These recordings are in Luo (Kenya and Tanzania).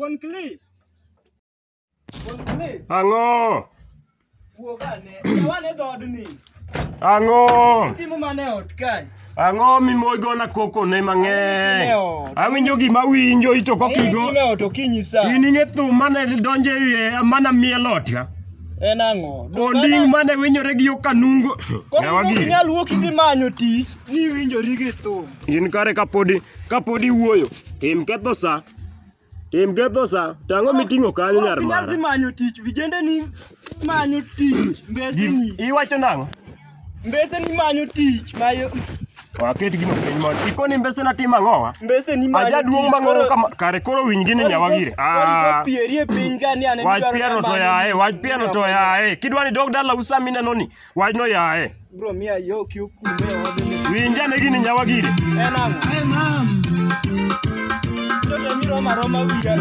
One clip. Ango. Wuogane. Wane dodni. Ango. Timo mane ot kai. Ango mimogo na koko ne mang'eny. Awinjo gima winjo ito kokigo. Timo ot okinyisa. In ing'e thum mane donje mana miel ot ka. En ang'o? Onding mane winyore gi Kanungo. Koro inyal wuok idhi manyo tich ni winjori gi thum. In kare kapodi wuoyo. Tim ketho sa. Tang'o miting'o kanyo nyar mara. Dhi manyo tich, vijende ni manyo tich. Mbese ni. Iwacho nang'o? Mbese ni manyo tich. Waket gino piny mon. Ikoni mbese na tim ang'owa? Mbese ni manyo tich. Ajaduong' mang'oro kama kare koro winy gini Nyawagire. Pierie piny ka ni ane wach piero to yae. Kidwani dog dala usa mineno ni. Wach no yae. Bro miya yo kume odni. Winja ne gini Nyawagire. En ang'o? Hey mam. Roma wiya.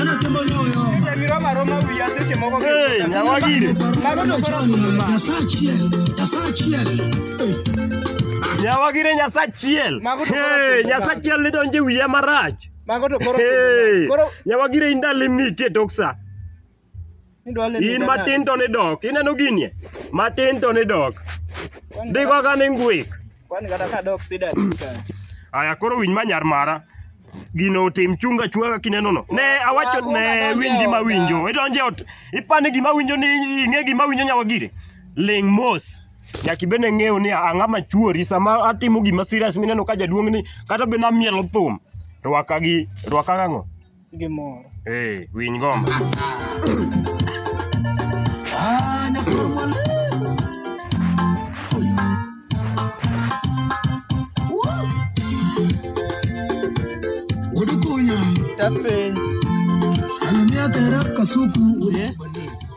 Roma wiya seche moko. Hey Nyawagire. Mago to koro Nyawagire Nyasachiel. Hey Nyasachiel ne donje wiya marach. Mago to koro. Nyawagire inda limit e toksa. In matin to ne dok. Ineno ginie. Matin to ne dok. Diko ka ne ngwik. Kwani kata ka dok sida. Aya koro winy manyar mara. Gino tim chunga kineno no. Ne awacho ne winji ma winjo. Idonje ot. Ipane gima winjo ni ing'e gima winjo Nyawagire. Ling mos. Nyaki bende ng'eyo ni ang'ama chuori sama atimo gima serious mineno ka jaduong' ni kata be namielo thum. Rwaka gang'o? Gimoro. Winy gomba.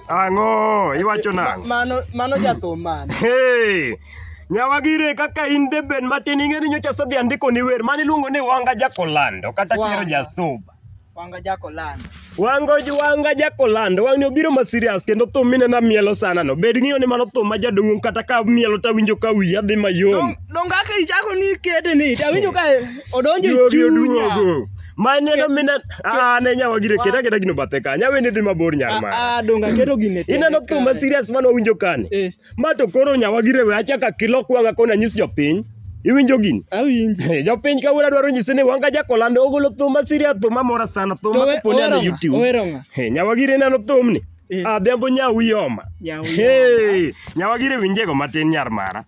Ang'o iwacho nang'o? Mano jathum mane. Nyawagire kaka in deben matin ing'e ni nyocha sadhi andiko ni wer mane iluongo ni Wanga Jakolando kata Kiero Jasuba. Wanga Jakolando. Wanga Jakolando. Wang'ni obiro ma serious kendo thum minena mielo sana no. Bed ng'iyo ni mano thum ma jaduong' kata ka mielo ta winjo ka wiya dhi mayom. Donga ka ichako ni kete ni ta winjo ka odonje chunya. Mane no mina ne Nyawagire keta gino bathe ka. Nyaweni dhi mabor nyar mara. Donga keto gine. Ineno thum ma serious mano winjo kane. Ma to koro Nyawagire we achaka kilok wanga kona nyis jopiny. Iwinjo gini? Awinjo. Jopiny kawuono dwaro nyise ni Wanga Jakolando ogolo thum ma serious, thum mamora sana, thum ma koponi ane YouTube. Nyawagire neno thum ni. Adhiambo nyawiyoma. Nyawagire winjego matin nyar mara.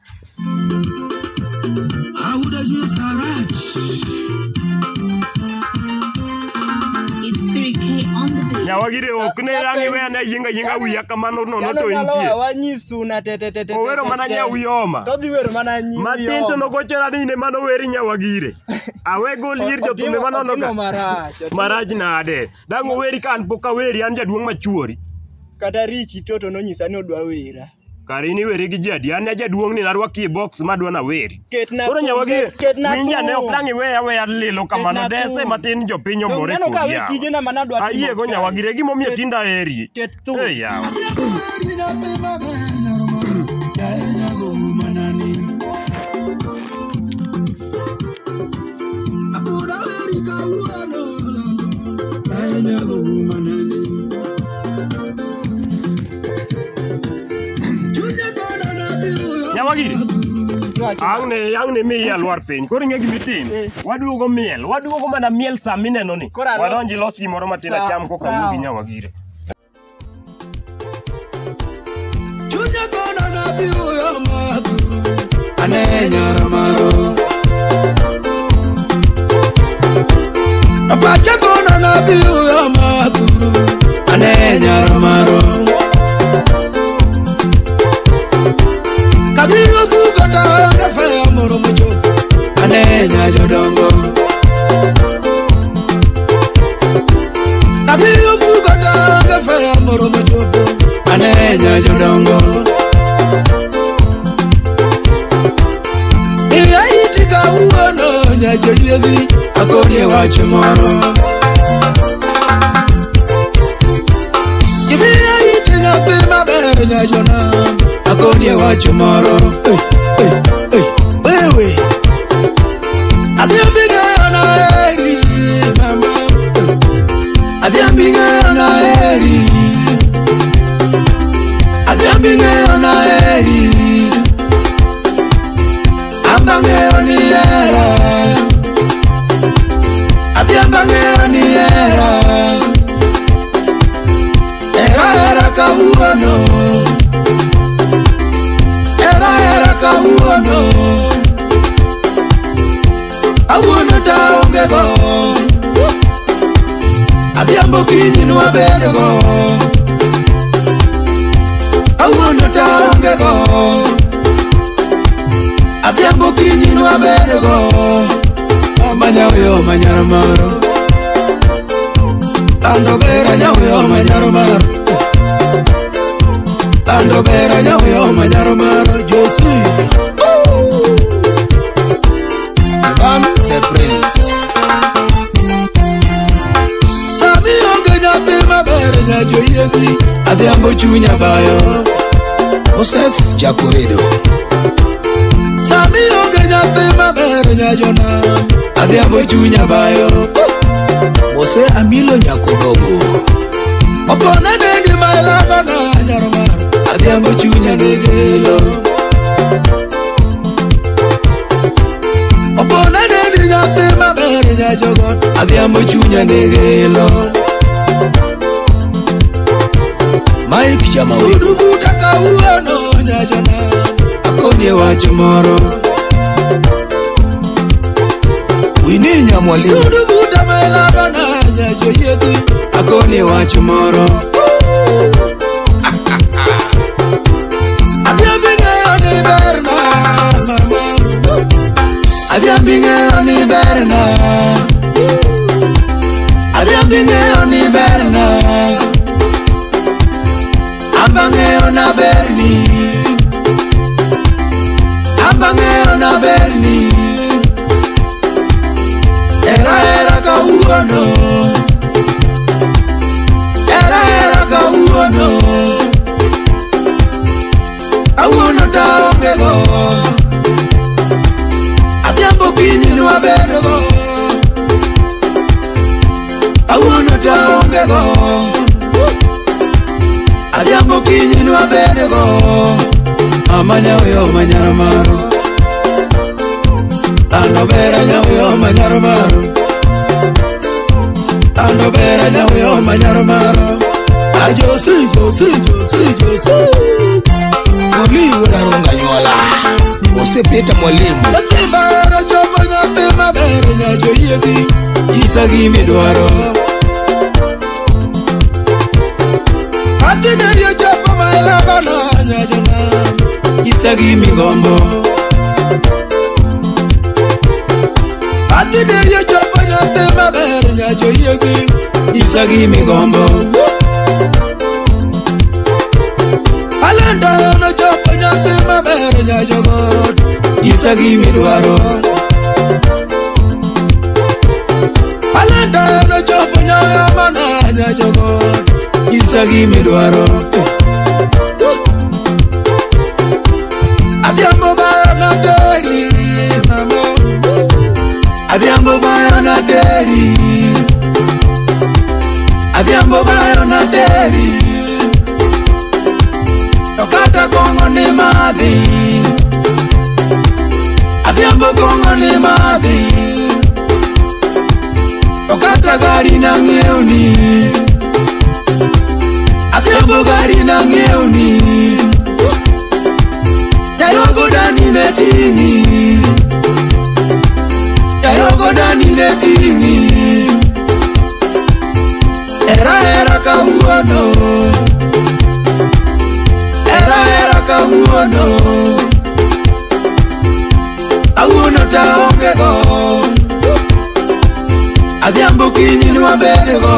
Nyawagire ok ne rangi we ane yinga wiya kamano nono to intie. Wanyisu na tete. Owero mana nyawiyoma. To dhi wero mana nyawiyoma. Matin to nogochora ni ne mano weri Nyawagire. Awego lier jothumbe manono ka. Maraj nade. Dang'o weri ka an poka weri an jaduong' machuori. Kata Richi Toto nonyisa ni odwa wera. Kare ni weri gi jadi an jaduong' ni narwaki box madwa na weri. Koro Nyawagire minja ne ok dangi weya lilo kamano dese matin jopiny omore kodi yawa. Ayiego Nyawagire gimomiyo tinda eri. Yawa. Nyawagire ang ne mi alwar piny koro ing'e gimitim waduogo mana miel sa mineno ni wadonji los gimoro matin acham koka wuogi Nyawagire. Chunya kona na biu ya maduru ane nyara maro apacha kona na biu ya maduru ane nyara maro Kabiyo fugata ngafe amoro mojo ane nyajo dongo Kabiyo fugata ngafe amoro mojo ane nyajo dongo Iya itika uono nyajo yevi akonye wacho moro Iya itika pima be nyajo na akonye wacho moro wewe adhiambiga na mama adhiambiga Adhiambo kinyi nwa bedego Awuono ta onge go Adhiambo kinyi nwa bedego Amanya uyo manyaro maro Ando bera nyawo manyaro maro Ando bera nyawo manyaro maro Josie I'm the prince Sami onge nyate mabere nyajo yegi Adhiambo chunya bayo Moses Jacoredo Sami onge nyate mabere nyajona Adhiambo chunya bayo Mose Amilo Nyakodongo Opona negi mailaba na nyaromar Adhiambo chunya negelo Opona negi nyate mabere nyajogot Adhiambo chunya negelo Mike Jamawi Sudu butaka uono nyajona Akonye wacho moro Wini Nyamwalimu Sudu buta mailaba na nyajo yedi Akonye wacho moro Adhiambinge oni berna mama Adhiambinge oni berna Adhiambinge oni berna Ambange ona berni Ambange ona berni Era ka uono Era ka uono Awuono ta onge go Adhiambo kinyi nwa bedego Awuono ta onge go Adhiambo kinyi nwa bedego Amanya uyo manyaro maro Ando bera nyawo manyaro maro Ando bera nyawo manyaro maro Josie Muli unaronga nyola Ose Peter Mwalimu Natibara chopo nyate mabere nyajo yedi Isagi midwaro Atine yo chopo mailaba na nyajona Isagi migombo Atine yo chopo nyate mabere nyajo yedi Isagi migombo Alenda no chopo nyate mabere nyajogot Isagi midwaro Alenda no chopo nyamana nyajogot Isagi midwaro Adhiambo bayo na deri mama Adhiambo bayo na deri Adhiambo bayo na deri Nokata kongo ni madhi Adhiambo kongo ni madhi Nokata gari na ngeuni Adhiambo gari na ngeuni Jayogo dani netingi Jayogo dani netingi Era ka uono Era ka uono Awuono ta onge go Adhiambo kinyi nwa bedego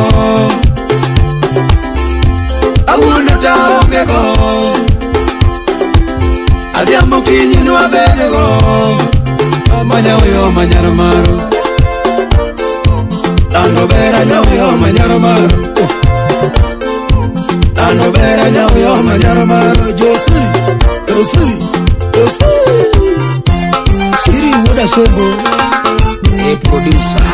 Awuono ta onge go Adhiambo kinyi nwa bedego Amanya uyo manyaro maro Ando bera nyawo manyaro maro Ando bera nyawo manyaro maro Josie Siri woda sebo E producer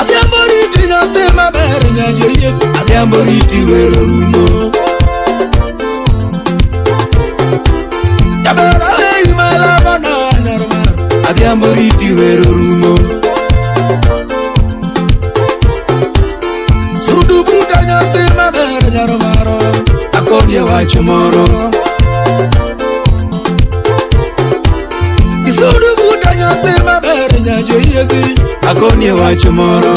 Adhiambo riti nyate mabere nyajo yedi Adhiambo riti wero rumo Yabera lei mailaba na nyaro maro Adhiambo riti wero rumo Sudu buta nyate mabere nyaro maro Akonye wacho moro Isudu buta nyate mabere nyajo yedi Akonye wacho moro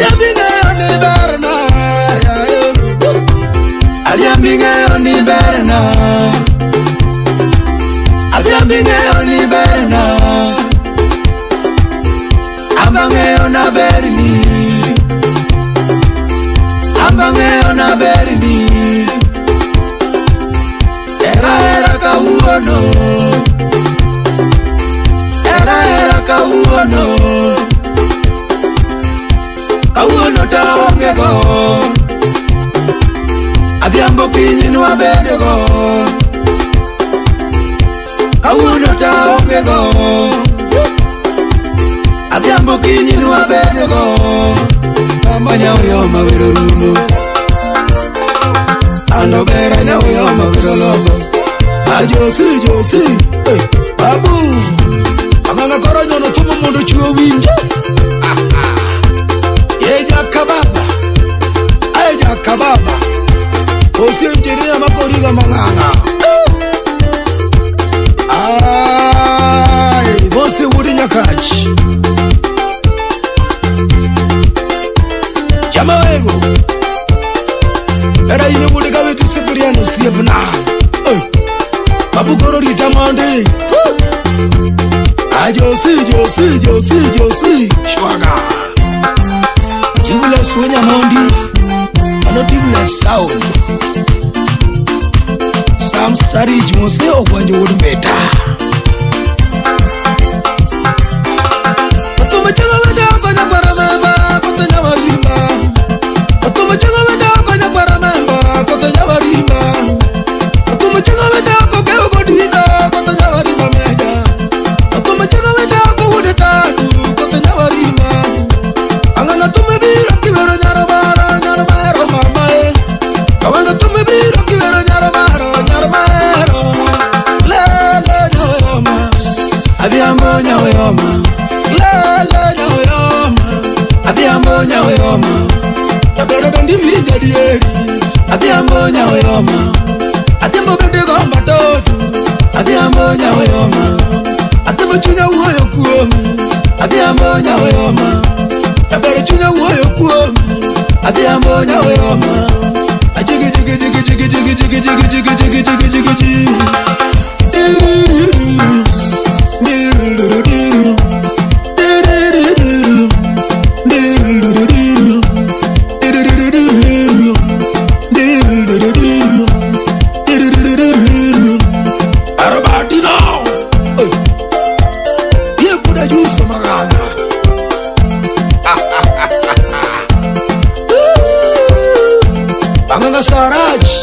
Adiambinga ni berna. Adiambinga ni berna. Adiambinga ni berna. Ambangeo na berni. Ambangeo na berni. Era kauono. Era kauono. Kauono taongego. Adhiambo kinyi nwabedego. Kauono taongego. Adhiambo kinyi nwabedego. Kamanya uyoma wiruruno. Ando bera nya uyoma wirologo. Josi, babu. Amanga koronyo no tumo mundu chuo winje. Eja kababa. Osi engineer makoriga manganga. Ai, bosi wudi nyakachi. Jama wego. Era ine wudi gawetu sipiriano siebna. Babu koro rita mande. Josi. Shwaga. Tibules wenya mondi. Ano tibules sound. Sam starij mose ogwanjo wood beta. Otuma changa wenda ogonya para memba. Kotonya warimba. Otuma changa wenda ogonya para memba. Kotonya warimba. Otuma changa wenda ogonya ogodina. Kotonya warimba meja. Otuma changa wenda ogonya tatu. Kotonya warimba. Angana tume biro kivero nyaromaro mamae. Kawanga tume biro kivero nyaromaro. Lele nyoyoma. Adhiambo nyoyoma. Lele nyoyoma. Adhiambo nyoyoma. Tabere bendi vinja dieri. Adhiambo nyoyoma. Adhiambo bendi gomba totu. Adhiambo nyoyoma. Adhiambo chunya uoyo kuomi. Adhiambo nyoyoma. Tabere chunya uoyo kuomi. Adhiambo nyoyoma. Ajigi.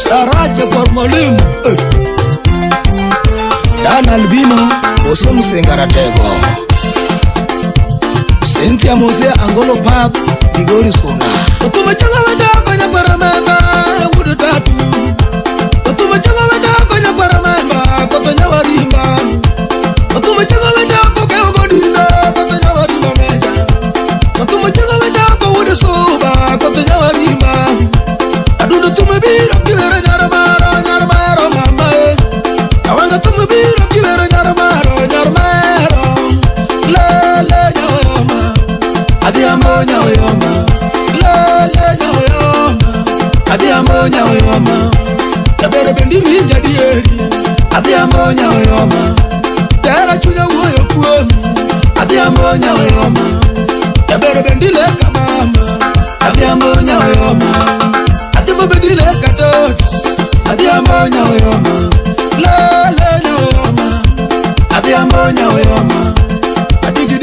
Saraj por mwalimu. Dan Albino Boso Musengaratego. Cynthia Mose Angolo Pap Igori Sona. Otuma changa wenda konya para memba wudu tatu. Otuma changa wenda konya para memba kotonya warimba. Otuma changa wenda koke ogodina kotonya warimba meja. Otuma changa wenda ko wudu soba kotonya warimba. Adudu tumebira kivera nyaramaro mamae. Awanga tumebira kivera nyaramaro. Lele nyoyoma. Adhiambo nyoyoma. Lele nyoyoma. Adhiambo nyoyoma. Tabere bendi vinja dieri. Adhiambo nyoyoma. Tera chunya uoyo kuomi. Adhiambo nyoyoma. Tabere bendi leka mama. Adhiambo nyoyoma. Adhiambo bedile katot. Adhiambo nyoyoma. Lele nyoyoma. Adhiambo nyoyoma. Adigi.